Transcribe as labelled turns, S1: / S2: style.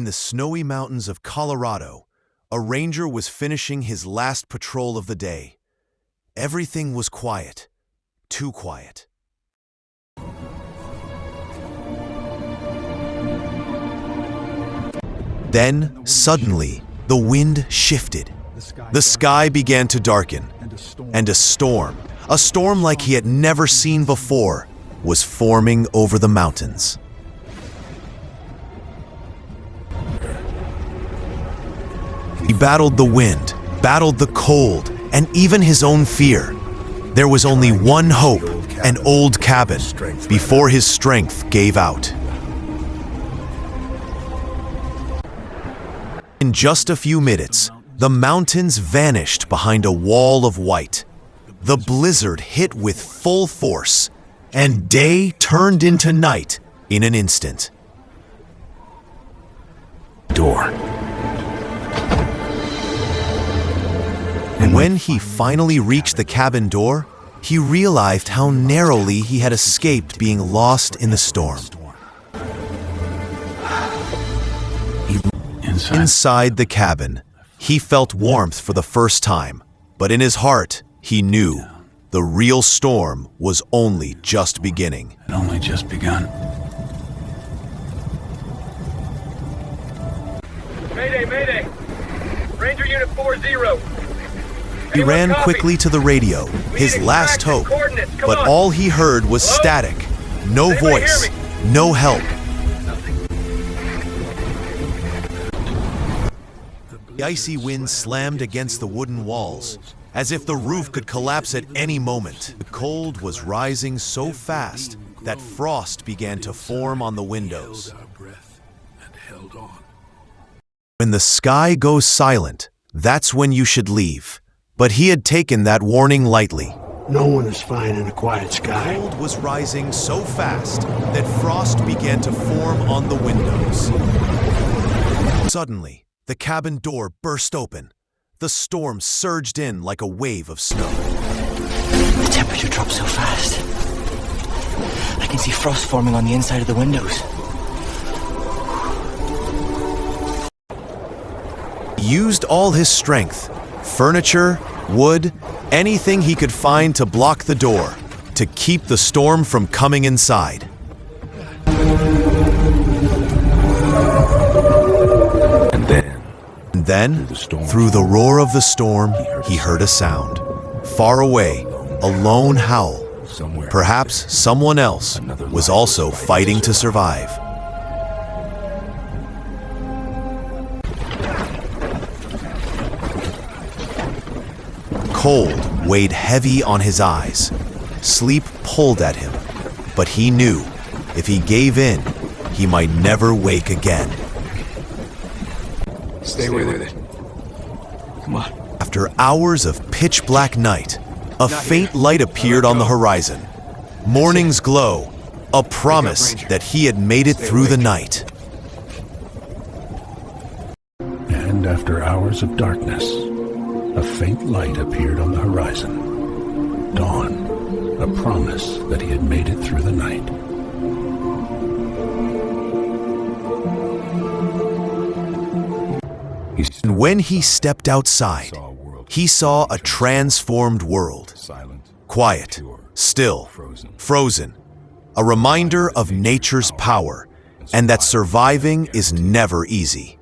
S1: In the snowy mountains of Colorado, a ranger was finishing his last patrol of the day. Everything was quiet, too quiet. Then, suddenly, the wind shifted. The sky began to darken, and a storm like he had never seen before, was forming over the mountains. He battled the wind, battled the cold, and even his own fear. There was only one hope, an old cabin, before his strength gave out. In just a few minutes, the mountains vanished behind a wall of white. The blizzard hit with full force, and day turned into night in an instant.
S2: Door.
S1: And when he finally reached the cabin door, he realized how narrowly he had escaped being lost in the storm. Inside the cabin, he felt warmth for the first time, but in his heart, he knew the real storm was only just beginning.
S2: It only just begun.
S3: Mayday, mayday! Ranger Unit 4-0.
S1: He ran quickly to the radio, his last hope, but all he heard was static. No voice, no help. The icy wind slammed against the wooden walls, as if the roof could collapse at any moment. The cold was rising so fast that frost began to form on the windows. When the sky goes silent, that's when you should leave. But he had taken that warning lightly.
S4: No one is fine in a quiet sky.
S1: The cold was rising so fast that frost began to form on the windows. Suddenly, the cabin door burst open. The storm surged in like a wave of snow.
S5: The temperature dropped so fast. I can see frost forming on the inside of the windows.
S1: He used all his strength, furniture, wood, anything he could find to block the door, to keep the storm from coming inside. And then, through the roar of the storm, he heard a sound. Far away, a lone howl. Perhaps someone else was also fighting to survive. Cold weighed heavy on his eyes. Sleep pulled at him, but he knew if he gave in, he might never wake again.
S2: Stay with it. Come on.
S1: After hours of pitch-black night, a faint light appeared on the horizon. Morning's glow, a promise that he had made it through the night.
S6: And after hours of darkness, a faint light appeared on the horizon. Dawn, a promise that he had made it through the night.
S1: And when he stepped outside, he saw a transformed world. Quiet, still, frozen. A reminder of nature's power, and that surviving is never easy.